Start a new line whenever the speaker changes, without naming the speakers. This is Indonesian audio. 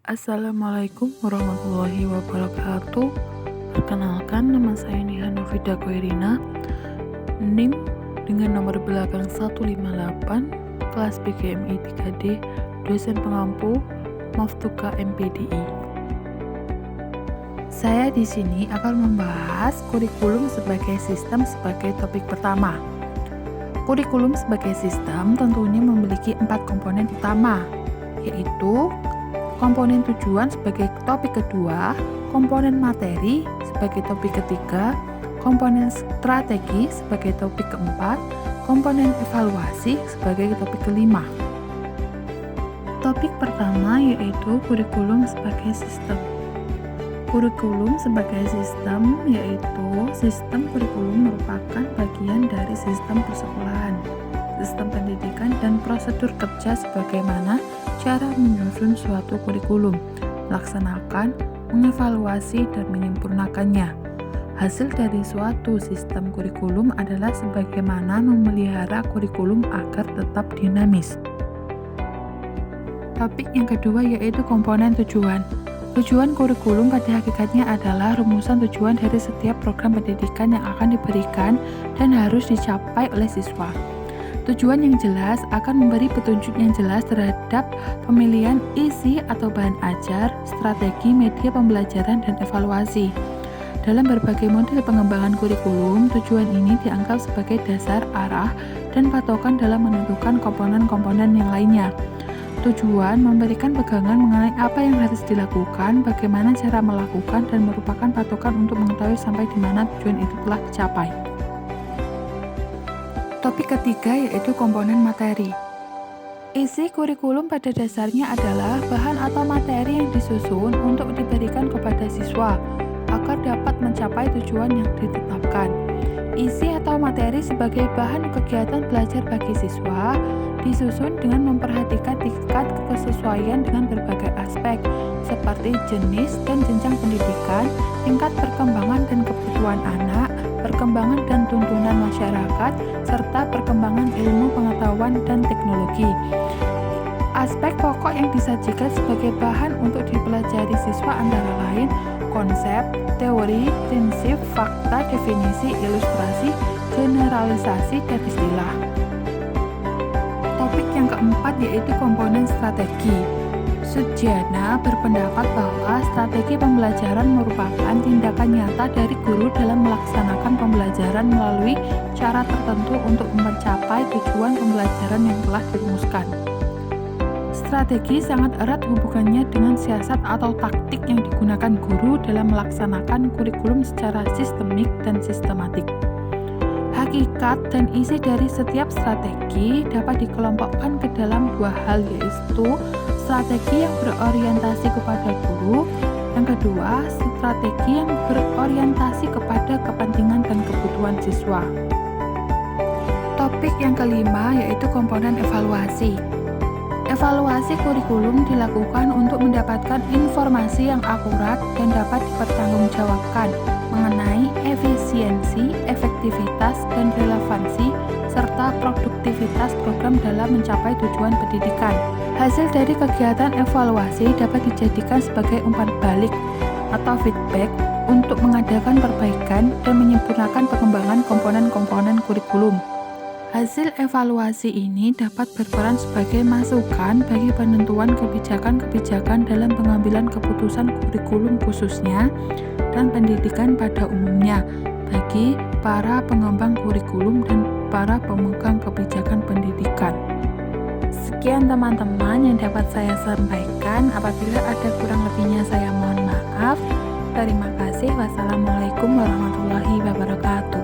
Assalamualaikum warahmatullahi wabarakatuh. Perkenalkan, nama saya Niha Novida Koirina, NIM dengan nomor belakang 158, kelas PGMI 3D, dosen pengampu, Maftuka MPDI. Saya di sini akan membahas kurikulum sebagai sistem sebagai topik pertama. Kurikulum sebagai sistem tentunya memiliki 4 komponen utama, yaitu komponen tujuan sebagai topik kedua, komponen materi sebagai topik ketiga, komponen strategi sebagai topik keempat, komponen evaluasi sebagai topik kelima. Topik pertama yaitu kurikulum sebagai sistem. Kurikulum sebagai sistem yaitu sistem kurikulum merupakan bagian dari sistem persekolahan, sistem pendidikan, dan prosedur kerja sebagaimana cara menyusun suatu kurikulum, melaksanakan, mengevaluasi, dan menyempurnakannya. Hasil dari suatu sistem kurikulum adalah sebagaimana memelihara kurikulum agar tetap dinamis. Topik yang kedua yaitu komponen tujuan. Tujuan kurikulum pada hakikatnya adalah rumusan tujuan dari setiap program pendidikan yang akan diberikan dan harus dicapai oleh siswa. Tujuan yang jelas akan memberi petunjuk yang jelas terhadap pemilihan isi atau bahan ajar, strategi, media pembelajaran, dan evaluasi. Dalam berbagai model pengembangan kurikulum, tujuan ini dianggap sebagai dasar arah dan patokan dalam menentukan komponen-komponen yang lainnya. Tujuan memberikan pegangan mengenai apa yang harus dilakukan, bagaimana cara melakukan, dan merupakan patokan untuk mengetahui sampai di mana tujuan itu telah dicapai. Topik ketiga yaitu komponen materi. Isi kurikulum pada dasarnya adalah bahan atau materi yang disusun untuk diberikan kepada siswa agar dapat mencapai tujuan yang ditetapkan. Isi atau materi sebagai bahan kegiatan belajar bagi siswa disusun dengan memperhatikan tingkat kesesuaian dengan berbagai aspek seperti jenis dan jenjang pendidikan, tingkat perkembangan dan kebutuhan anak, perkembangan dan tuntunan masyarakat, serta perkembangan ilmu pengetahuan dan teknologi. Aspek pokok yang disajikan sebagai bahan untuk dipelajari siswa antara lain konsep, teori, prinsip, fakta, definisi, ilustrasi, generalisasi, dan istilah. Topik yang keempat yaitu komponen strategi. Sudjana berpendapat bahwa strategi pembelajaran merupakan tindakan nyata dari guru dalam melaksanakan pembelajaran melalui cara tertentu untuk mencapai tujuan pembelajaran yang telah dirumuskan. Strategi sangat erat hubungannya dengan siasat atau taktik yang digunakan guru dalam melaksanakan kurikulum secara sistemik dan sistematik. Hakikat dan isi dari setiap strategi dapat dikelompokkan ke dalam dua hal, yaitu strategi yang berorientasi kepada guru, yang kedua strategi yang berorientasi kepada kepentingan dan kebutuhan siswa. Topik yang kelima yaitu komponen evaluasi. Evaluasi kurikulum dilakukan untuk mendapatkan informasi yang akurat dan dapat dipertanggungjawabkan mengenai efisiensi, efektivitas, dan relevansi, serta produktivitas program dalam mencapai tujuan pendidikan. Hasil dari kegiatan evaluasi dapat dijadikan sebagai umpan balik atau feedback untuk mengadakan perbaikan dan menyempurnakan pengembangan komponen-komponen kurikulum. Hasil evaluasi ini dapat berperan sebagai masukan bagi penentuan kebijakan-kebijakan dalam pengambilan keputusan kurikulum khususnya dan pendidikan pada umumnya bagi para pengembang kurikulum dan para pemegang kebijakan pendidikan. Sekian teman-teman yang dapat saya sampaikan. Apabila ada kurang lebihnya saya mohon maaf. Terima kasih. Wassalamualaikum warahmatullahi wabarakatuh.